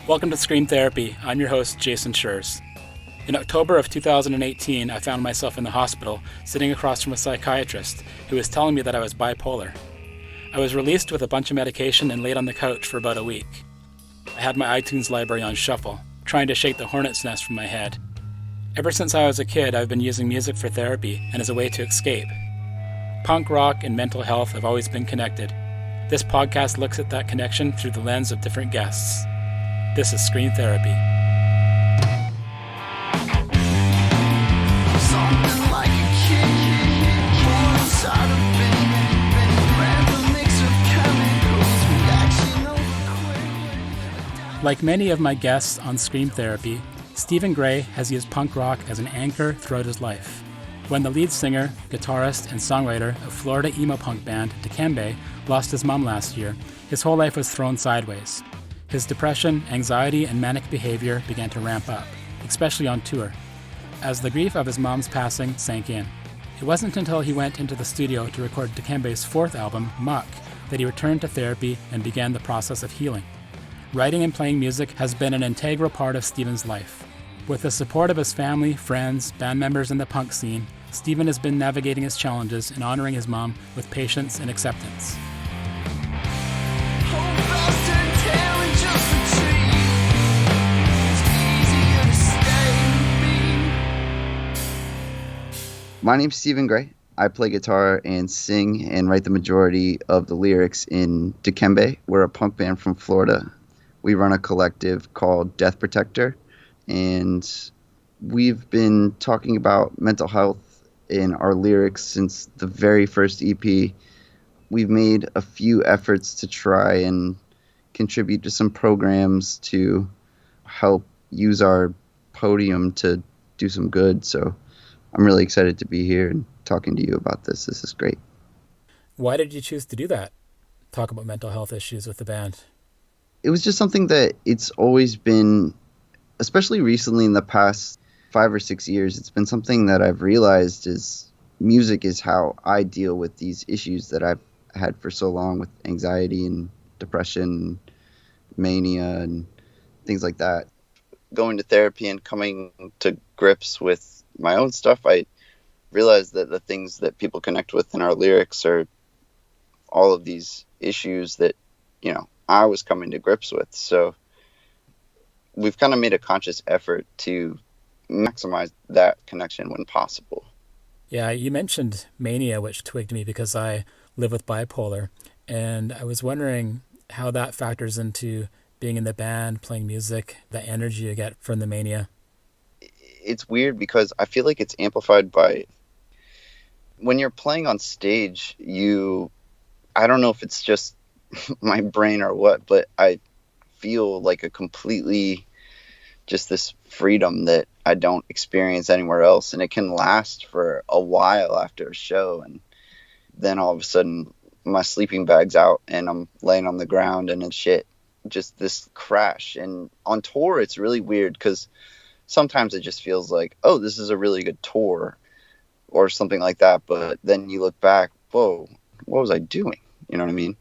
Welcome to Scream Therapy. I'm your host, Jason Schreurs. In October of 2018, I found myself in the hospital, sitting across from a psychiatrist who was telling me that I was bipolar. I was released with a bunch of medication and laid on the couch for about a week. I had my iTunes library on shuffle, trying to shake the hornet's nest from my head. Ever since I was a kid, I've been using music for therapy and as a way to escape. Punk rock and mental health have always been connected. This podcast looks at that connection through the lens of different guests. This is Scream Therapy. Like many of my guests on Scream Therapy, Stephen Gray has used punk rock as an anchor throughout his life. When the lead singer, guitarist, and songwriter of Florida emo punk band Dikembe lost his mom last year, his whole life was thrown sideways. His depression, anxiety, and manic behavior began to ramp up, especially on tour, as the grief of his mom's passing sank in. It wasn't until he went into the studio to record Dikembe's fourth album, Muck, that he returned to therapy and began the process of healing. Writing and playing music has been an integral part of Stephen's life. With the support of his family, friends, band members, and the punk scene, Stephen has been navigating his challenges and honoring his mom with patience and acceptance. My name's Stephen Gray. I play guitar and sing and write the majority of the lyrics in Dikembe. We're a punk band from Florida. We run a collective called Death Protector, and we've been talking about mental health in our lyrics since the very first EP. We've made a few efforts to try and contribute to some programs to help use our podium to do some good. So I'm really excited to be here and talking to you about this. This is great. Why did you choose to do that? Talk about mental health issues with the band. It was just something that it's always been, especially recently in the past 5 or 6 years, it's been something that I've realized is music is how I deal with these issues that I've had for so long with anxiety and depression, mania, and things like that. Going to therapy and coming to grips with my own stuff, I realized that the things that people connect with in our lyrics are all of these issues that, I was coming to grips with. So we've kind of made a conscious effort to maximize that connection when possible. Yeah, you mentioned mania, which twigged me because I live with bipolar, and I was wondering how that factors into being in the band, playing music, the energy you get from the mania. It's weird because I feel like it's amplified by when you're playing on stage, I don't know if it's just my brain or what, but I feel like a completely just this freedom that I don't experience anywhere else. And it can last for a while after a show. And then all of a sudden my sleeping bag's out and I'm laying on the ground and it's just this crash. And on tour, it's really weird because sometimes it just feels like, oh, this is a really good tour or something like that. But then you look back, whoa, what was I doing? You know what I mean?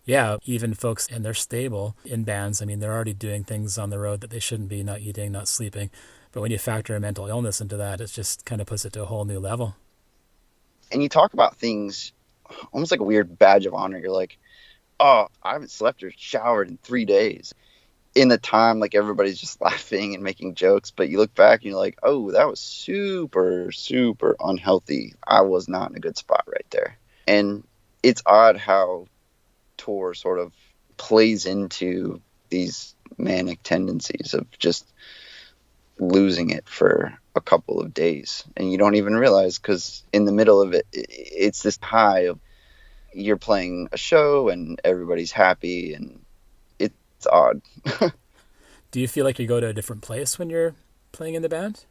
Yeah, even folks, and they're stable in bands. I mean, they're already doing things on the road that they shouldn't be, not eating, not sleeping. But when you factor a mental illness into that, it just kind of puts it to a whole new level. And you talk about things almost like a weird badge of honor. You're like, oh, I haven't slept or showered in 3 days. In the time, like everybody's just laughing and making jokes. But you look back and you're like, oh, that was super, super unhealthy. I was not in a good spot right there. And it's odd how tour sort of plays into these manic tendencies of just losing it for a couple of days, and you don't even realize because in the middle of it, it's this high of you're playing a show and everybody's happy, and it's odd. Do you feel like you go to a different place when you're playing in the band?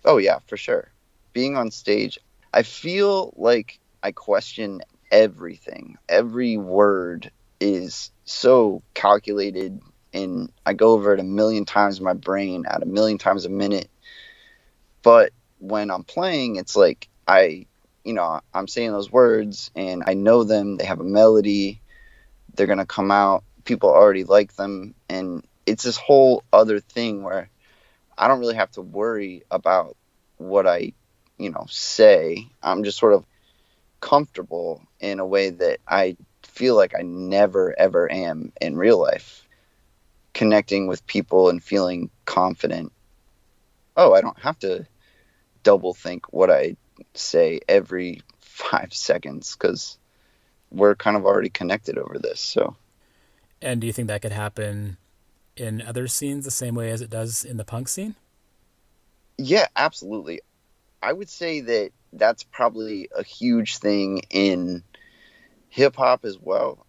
Oh yeah, for sure. Being on stage, I feel like I question everything. Every word is so calculated, and I go over it a million times in my brain at a million times a minute. But when I'm playing, it's like I'm saying those words and I know them. They have a melody. They're going to come out. People already like them. And it's this whole other thing where I don't really have to worry about what I, say. I'm just sort of comfortable in a way that I feel like I never ever am in real life, connecting with people and feeling confident. Oh, I don't have to double think what I say every 5 seconds because we're kind of already connected over this. So, And do you think that could happen in other scenes the same way as it does in the punk scene? yeah, absolutely. I would say that that's probably a huge thing in hip hop as well.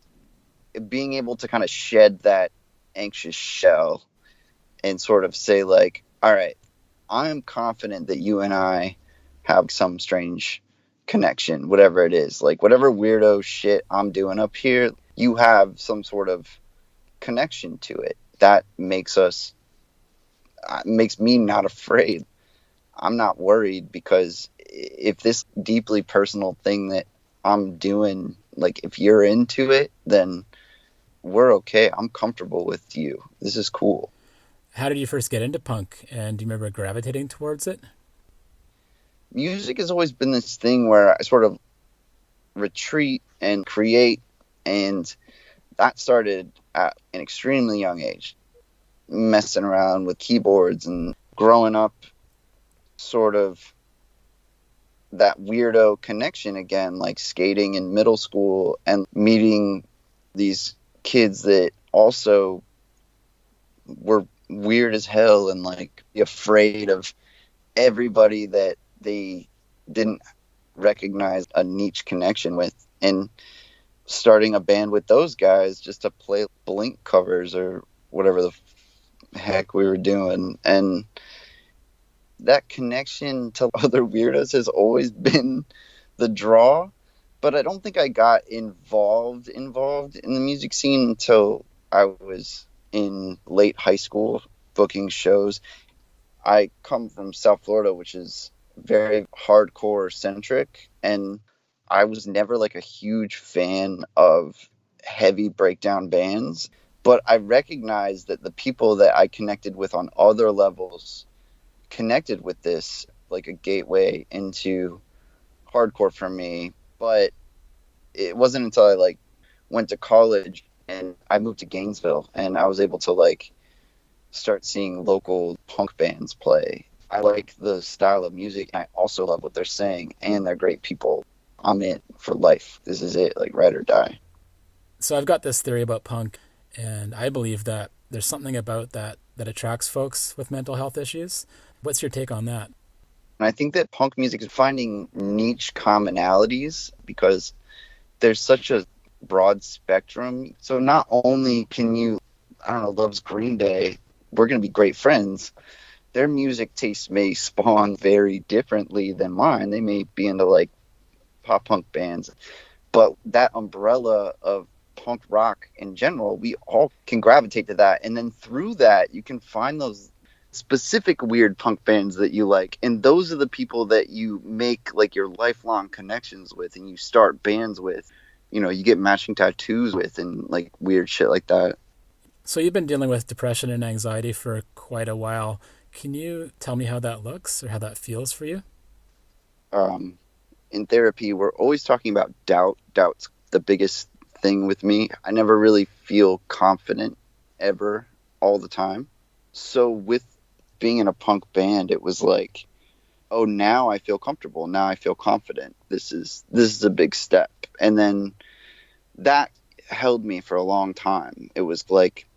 Being able to kind of shed that anxious shell and sort of say, like, all right, I am confident that you and I have some strange connection, whatever it is. Like, whatever weirdo shit I'm doing up here, you have some sort of connection to it. That makes me not afraid. I'm not worried because if this deeply personal thing that I'm doing, like, if you're into it, then we're okay. I'm comfortable with you. This is cool. How did you first get into punk, and do you remember gravitating towards it? Music has always been this thing where I sort of retreat and create, and that started at an extremely young age, messing around with keyboards and growing up sort of that weirdo connection again, like skating in middle school and meeting these kids that also were weird as hell and like afraid of everybody that they didn't recognize a niche connection with, and starting a band with those guys just to play Blink covers or whatever the heck we were doing. And that connection to other weirdos has always been the draw. But I don't think I got involved in the music scene until I was in late high school booking shows. I come from South Florida, which is very hardcore centric, and I was never like a huge fan of heavy breakdown bands, but I recognized that the people that I connected with on other levels connected with this, like a gateway into hardcore for me. But it wasn't until I like went to college and I moved to Gainesville and I was able to like start seeing local punk bands play. I like the style of music. I also love what they're saying, and they're great people. I'm in for life. This is it, like ride or die. So I've got this theory about punk, and I believe that there's something about that attracts folks with mental health issues. What's your take on that? And I think that punk music is finding niche commonalities because there's such a broad spectrum. So not only can you, I don't know, loves Green Day, we're going to be great friends. Their music tastes may spawn very differently than mine. They may be into like pop punk bands, but that umbrella of punk rock in general, we all can gravitate to that. And then through that, you can find those specific weird punk bands that you like. And those are the people that you make like your lifelong connections with and you start bands with. You get matching tattoos with and like weird shit like that. So you've been dealing with depression and anxiety for quite a while. Can you tell me how that looks or how that feels for you? Um, in therapy, we're always talking about doubt. Doubt's the biggest thing with me. I never really feel confident ever all the time. So with being in a punk band, it was like, oh, now I feel comfortable. Now I feel confident. This is a big step. And then that held me for a long time. It was like,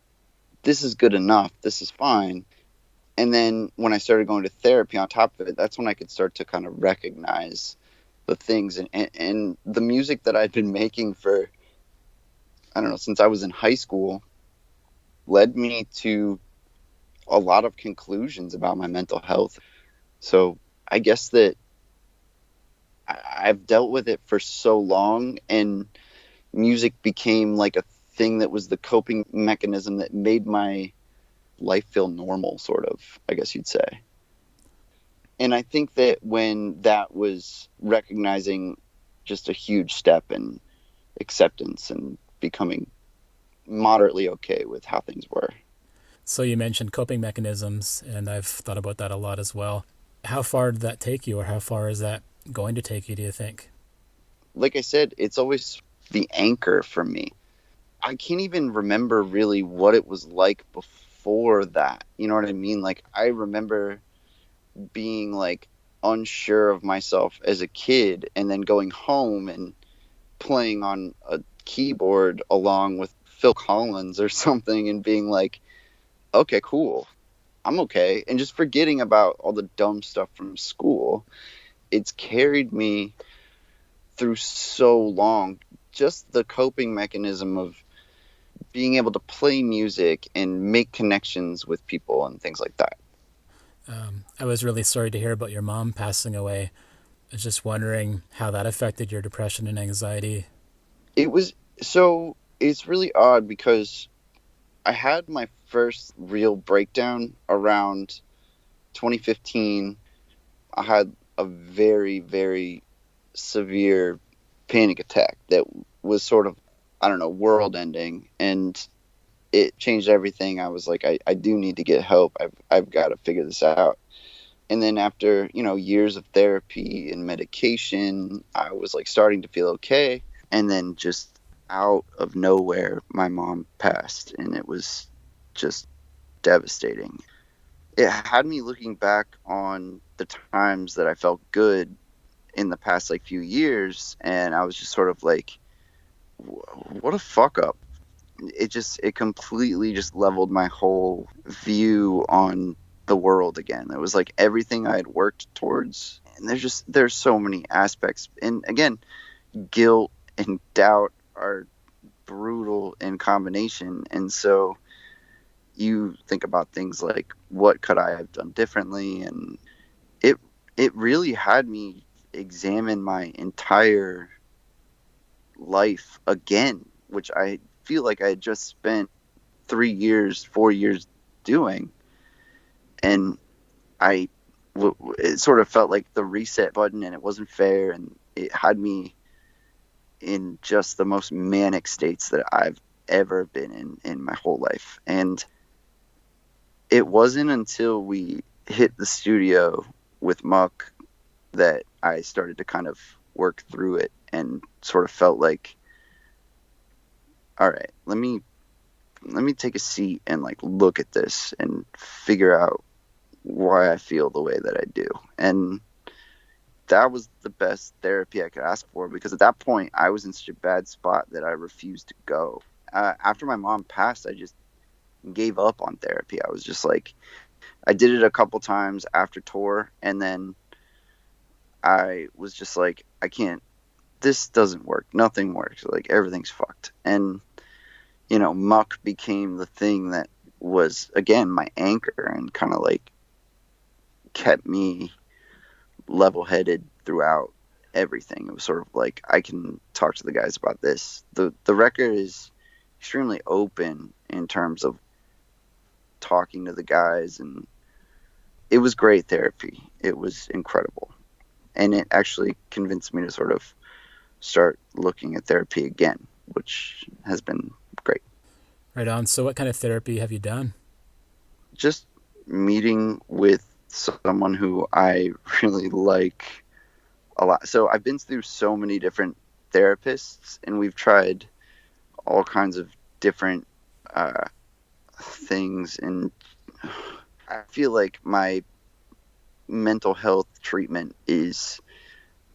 this is good enough. This is fine. And then when I started going to therapy on top of it, that's when I could start to kind of recognize the things and the music that I'd been making for, I don't know, since I was in high school led me to a lot of conclusions about my mental health. So I guess that I've dealt with it for so long, and music became like a thing that was the coping mechanism that made my life feel normal, sort of, I guess you'd say. And I think that when that was recognizing just a huge step in acceptance and becoming moderately okay with how things were. So you mentioned coping mechanisms, and I've thought about that a lot as well. How far did that take you, or how far is that going to take you, do you think? Like I said, it's always the anchor for me. I can't even remember really what it was like before that. You know what I mean? Like, I remember being like unsure of myself as a kid and then going home and playing on a keyboard along with Phil Collins or something and being like, okay, cool. I'm okay. And just forgetting about all the dumb stuff from school. It's carried me through so long. Just the coping mechanism of being able to play music and make connections with people and things like that. I was really sorry to hear about your mom passing away. I was just wondering how that affected your depression and anxiety. It was so it's really odd because I had my first real breakdown around 2015. I had a very, very severe panic attack that was sort of, I don't know, world ending. And it changed everything. I was like, I do need to get help. I've got to figure this out. And then after, years of therapy and medication, I was like starting to feel okay. And then just out of nowhere, my mom passed. And it was just devastating. It had me looking back on the times that I felt good in the past like few years, and I was just sort of like, what a fuck up. It completely just leveled my whole view on the world again. It was like everything I had worked towards, and there's so many aspects. And again, guilt and doubt are brutal in combination, and so you think about things like what could I have done differently, and it it really had me examine my entire life again, which I feel like I had just spent 3 years, 4 years doing, and it sort of felt like the reset button, and it wasn't fair, and it had me in just the most manic states that I've ever been in my whole life. And it wasn't until we hit the studio with Muck that I started to kind of work through it and sort of felt like, all right, let me take a seat and like look at this and figure out why I feel the way that I do. And that was the best therapy I could ask for, because at that point I was in such a bad spot that I refused to go. After my mom passed, I just gave up on therapy. I was just like, I did it a couple times after tour, and then I was just like, I can't, this doesn't work. Nothing works. Like, everything's fucked. And, Muck became the thing that was, again, my anchor and kind of like kept me level headed throughout everything. It was sort of like, I can talk to the guys about this. The record is extremely open in terms of talking to the guys, and it was great therapy. It was incredible. And it actually convinced me to sort of start looking at therapy again, which has been great. Right on. So what kind of therapy have you done? Just meeting with someone who I really like a lot. So I've been through so many different therapists, and we've tried all kinds of different things. And I feel like my mental health treatment is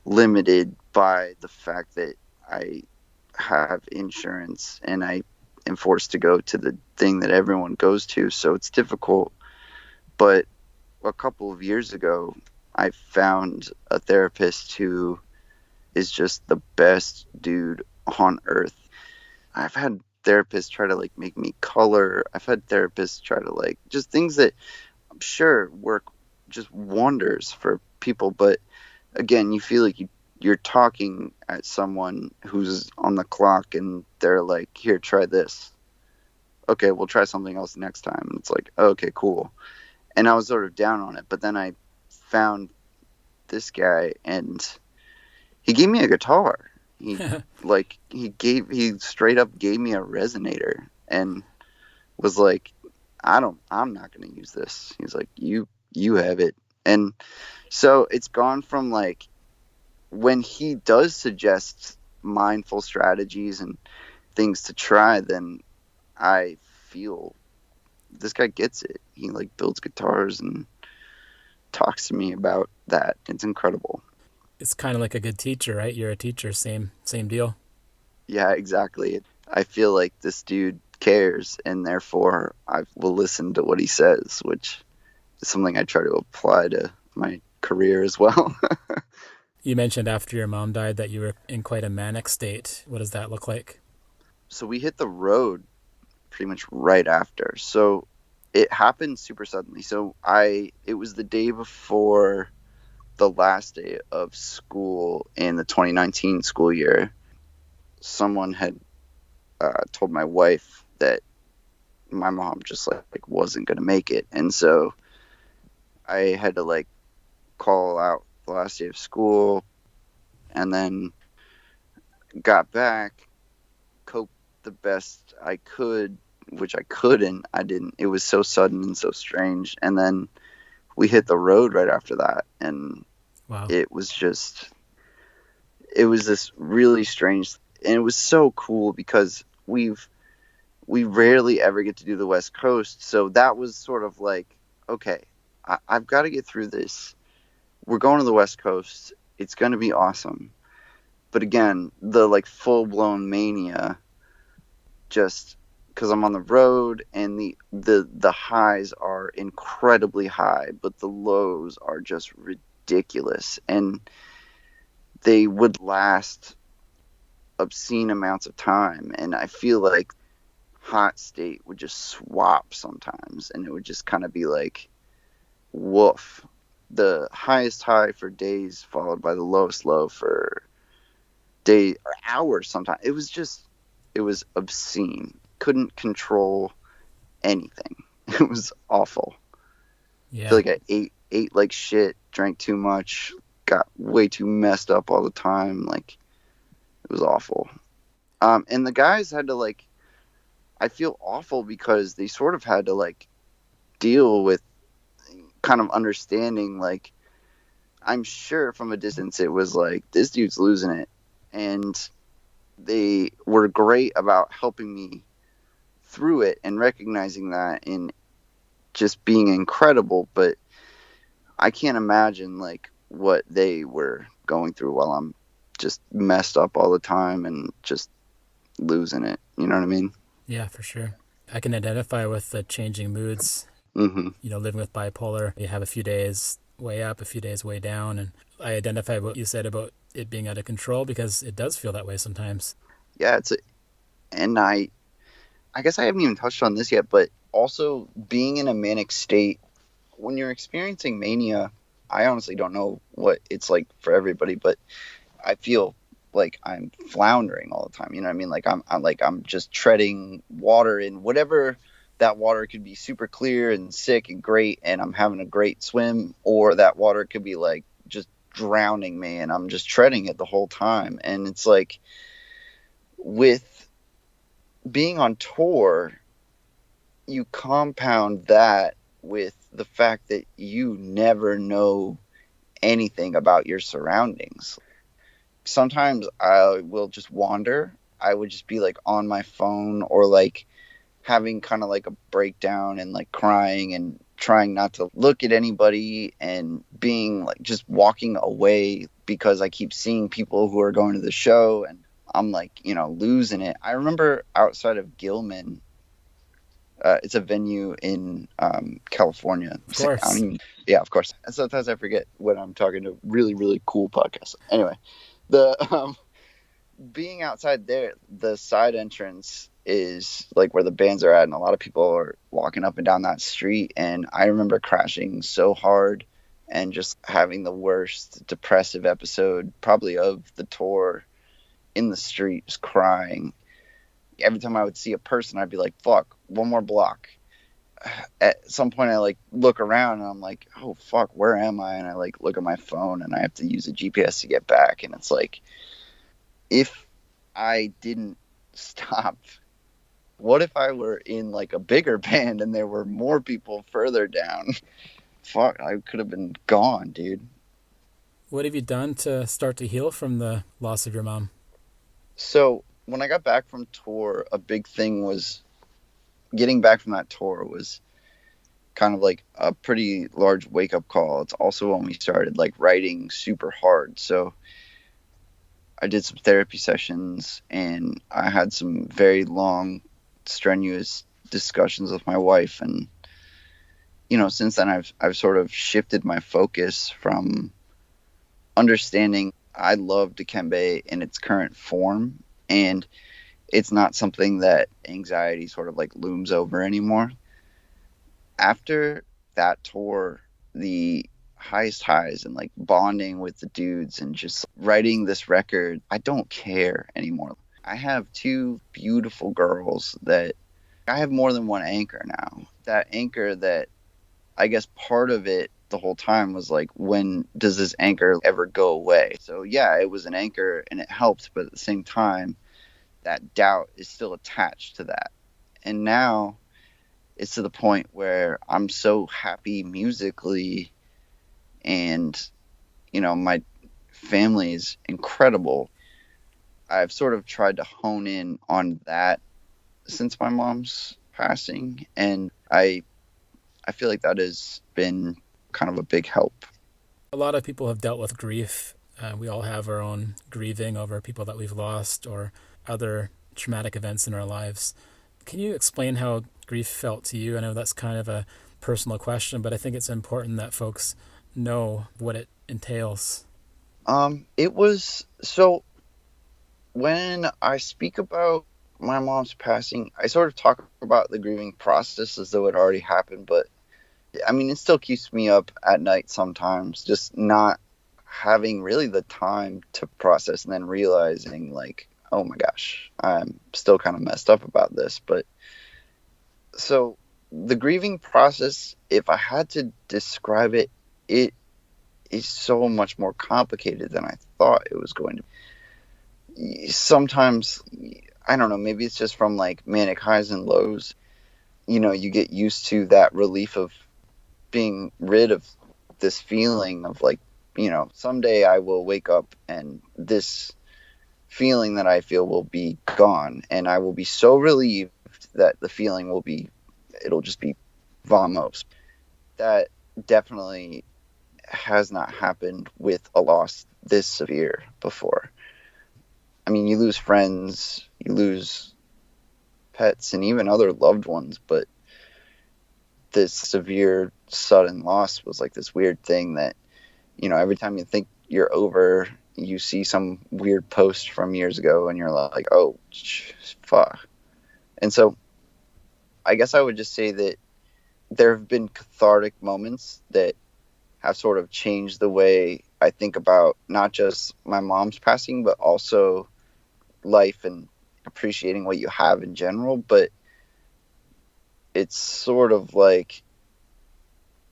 limited by the fact that I have insurance and I am forced to go to the thing that everyone goes to. So it's difficult. But a couple of years ago, I found a therapist who is just the best dude on earth. I've had therapists try to like make me color. I've had therapists try to like just things that I'm sure work just wonders for people. But again, you feel like you're talking at someone who's on the clock, and they're like, here, try this. Okay, we'll try something else next time. And it's like, okay, cool. And I was sort of down on it, but then I found this guy, and he gave me a guitar. He straight up gave me a resonator and was like, I'm not going to use this. He's like, you have it. And so it's gone from like, when he does suggest mindful strategies and things to try, then I feel this guy gets it. He like builds guitars and talks to me about that. It's incredible. It's kind of like a good teacher, right? You're a teacher, same deal. Yeah, exactly. I feel like this dude cares, and therefore I will listen to what he says, which is something I try to apply to my career as well. You mentioned after your mom died that you were in quite a manic state. What does that look like? So we hit the road pretty much right after. So it happened super suddenly. So it was the day before the last day of school in the 2019 school year. Someone had told my wife that my mom just like wasn't gonna make it, and so I had to like call out the last day of school, and then got back, coped the best I could, which I couldn't. I didn't. It was so sudden and so strange, and then we hit the road right after that, and Wow. it was this really strange, and it was so cool because we rarely ever get to do the West Coast. So that was sort of like, okay, I've got to get through this. We're going to the West Coast. It's going to be awesome. But again, the like full blown mania, just because I'm on the road, and the highs are incredibly high, but the lows are just ridiculous. And they would last obscene amounts of time. And I feel like hot state would just swap sometimes, and it would just kind of be like, woof, the highest high for days followed by the lowest low for day or hours. Sometimes it was obscene. Couldn't control anything. It was awful. Yeah. I feel like I ate like shit, drank too much, got way too messed up all the time. Like, it was awful. And the guys had to like, I feel awful because they sort of had to like deal with kind of understanding, like, I'm sure from a distance it was like, this dude's losing it. And they were great about helping me through it and recognizing that and just being incredible. But I can't imagine like what they were going through while I'm just messed up all the time and just losing it. You know what I mean? Yeah, for sure. I can identify with the changing moods. Mm-hmm. You know, living with bipolar, you have a few days way up, a few days way down. And I identify what you said about it being out of control because it does feel that way sometimes. Yeah, and I guess I haven't even touched on this yet, but also being in a manic state, when you're experiencing mania, I honestly don't know what it's like for everybody, but I feel like I'm floundering all the time. You know what I mean? Like I'm just treading water in whatever. That water could be super clear and sick and great, and I'm having a great swim, or that water could be like just drowning me, and I'm just treading it the whole time. And it's like, with being on tour, you compound that with the fact that you never know anything about your surroundings. Sometimes I will just wander. I would just be like on my phone, or like having kind of like a breakdown and like crying and trying not to look at anybody, and being like just walking away because I keep seeing people who are going to the show, and I'm like, losing it. I remember outside of Gilman, it's a venue in California. Of course. Yeah, of course. And sometimes I forget when I'm talking to really, really cool podcasts. Anyway, the being outside there, the side entrance is like where the bands are at, and a lot of people are walking up and down that street. And I remember crashing so hard and just having the worst depressive episode probably of the tour, in the street, just crying. Every time I would see a person, I'd be like, fuck, one more block. At some point I like look around and I'm like, oh fuck, where am I? And I like look at my phone and I have to use a GPS to get back. And it's like, if I didn't stop what if I were in like a bigger band and there were more people further down? Fuck, I could have been gone, dude. What have you done to start to heal from the loss of your mom? So when I got back from tour, a big thing was getting back from that tour was kind of like a pretty large wake up call. It's also when we started like writing super hard. So I did some therapy sessions and I had some very long, strenuous discussions with my wife. And, since then I've sort of shifted my focus from understanding I love Dikembe in its current form. And it's not something that anxiety sort of like looms over anymore. After that tour, the highest highs and like bonding with the dudes and just writing this record, I don't care anymore. I have two beautiful girls that I have more than one anchor now. That anchor that I guess part of it the whole time was like, when does this anchor ever go away? So yeah, it was an anchor and it helped, but at the same time, that doubt is still attached to that. And now it's to the point where I'm so happy musically and, my family is incredible. I've sort of tried to hone in on that since my mom's passing. And I feel like that has been kind of a big help. A lot of people have dealt with grief. We all have our own grieving over people that we've lost or other traumatic events in our lives. Can you explain how grief felt to you? I know that's kind of a personal question, but I think it's important that folks know what it entails. It was so when I speak about my mom's passing, I sort of talk about the grieving process as though it already happened, but I mean, it still keeps me up at night sometimes, just not having really the time to process and then realizing, like, oh my gosh, I'm still kind of messed up about this. But so the grieving process, if I had to describe it, it is so much more complicated than I thought it was going to be. Sometimes, I don't know, maybe it's just from like manic highs and lows. You get used to that relief of being rid of this feeling of like, someday I will wake up and this feeling that I feel will be gone. And I will be so relieved that the feeling it'll just be vamos. That definitely has not happened with a loss this severe before. I mean, you lose friends, you lose pets, and even other loved ones, but this severe sudden loss was like this weird thing that, every time you think you're over, you see some weird post from years ago and you're like, oh, fuck. And so I guess I would just say that there have been cathartic moments that have sort of changed the way I think about not just my mom's passing, but also life and appreciating what you have in general. But it's sort of like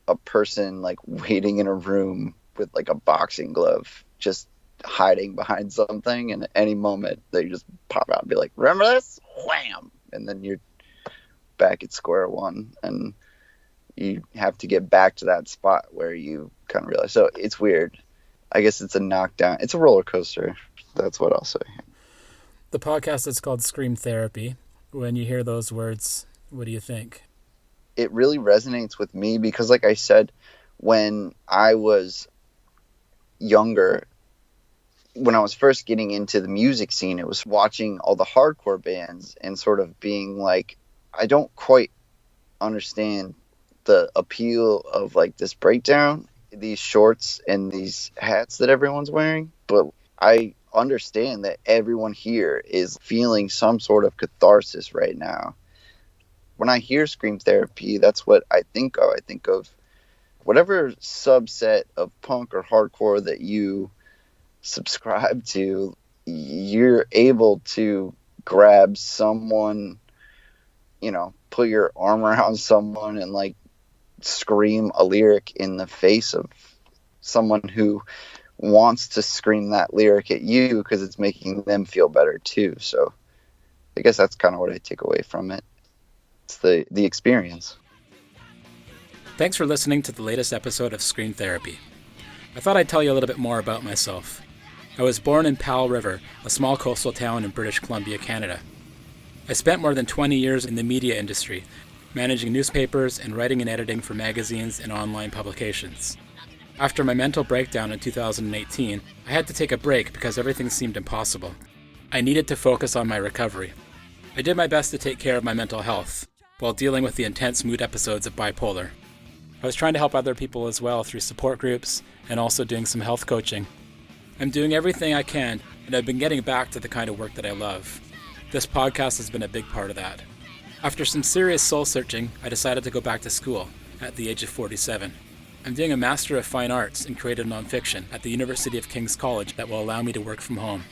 a person like waiting in a room with like a boxing glove, just hiding behind something, and at any moment they just pop out and be like, remember this? Wham! And then you're back at square one and you have to get back to that spot where you kind of realize. So it's weird. I guess it's a knockdown. It's a roller coaster. That's what I'll say. The podcast is called Scream Therapy. When you hear those words, what do you think? It really resonates with me because, like I said, when I was younger, when I was first getting into the music scene, it was watching all the hardcore bands and sort of being like, I don't quite understand the appeal of like this breakdown, these shorts and these hats that everyone's wearing. But I understand that everyone here is feeling some sort of catharsis right now. When I hear Scream Therapy, that's what I think of. I think of whatever subset of punk or hardcore that you subscribe to, you're able to grab someone, put your arm around someone and like scream a lyric in the face of someone who wants to scream that lyric at you because it's making them feel better too. So I guess that's kind of what I take away from it. It's the experience. Thanks for listening to the latest episode of Scream Therapy. I thought I'd tell you a little bit more about myself. I was born in Powell River, a small coastal town in British Columbia, Canada. I spent more than 20 years in the media industry, managing newspapers and writing and editing for magazines and online publications. After my mental breakdown in 2018, I had to take a break because everything seemed impossible. I needed to focus on my recovery. I did my best to take care of my mental health, while dealing with the intense mood episodes of bipolar. I was trying to help other people as well through support groups and also doing some health coaching. I'm doing everything I can, and I've been getting back to the kind of work that I love. This podcast has been a big part of that. After some serious soul searching, I decided to go back to school at the age of 47. I'm doing a Master of Fine Arts in Creative Nonfiction at the University of King's College that will allow me to work from home.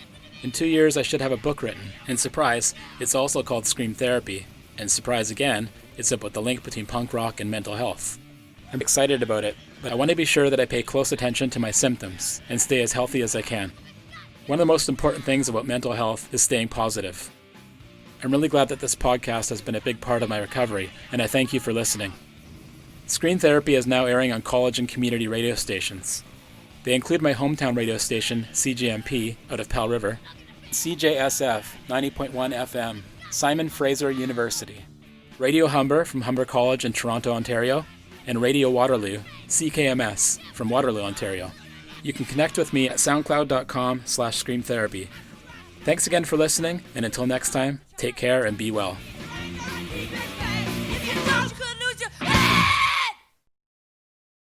In 2 years, I should have a book written, and surprise, it's also called Scream Therapy, and surprise again, it's about the link between punk rock and mental health. I'm excited about it, but I want to be sure that I pay close attention to my symptoms and stay as healthy as I can. One of the most important things about mental health is staying positive. I'm really glad that this podcast has been a big part of my recovery, and I thank you for listening. Screen Therapy is now airing on college and community radio stations. They include my hometown radio station, CJMP, out of Powell River, CJSF, 90.1 FM, Simon Fraser University, Radio Humber from Humber College in Toronto, Ontario, and Radio Waterloo, CKMS, from Waterloo, Ontario. You can connect with me at soundcloud.com/screamtherapy. Thanks again for listening, and until next time, take care and be well.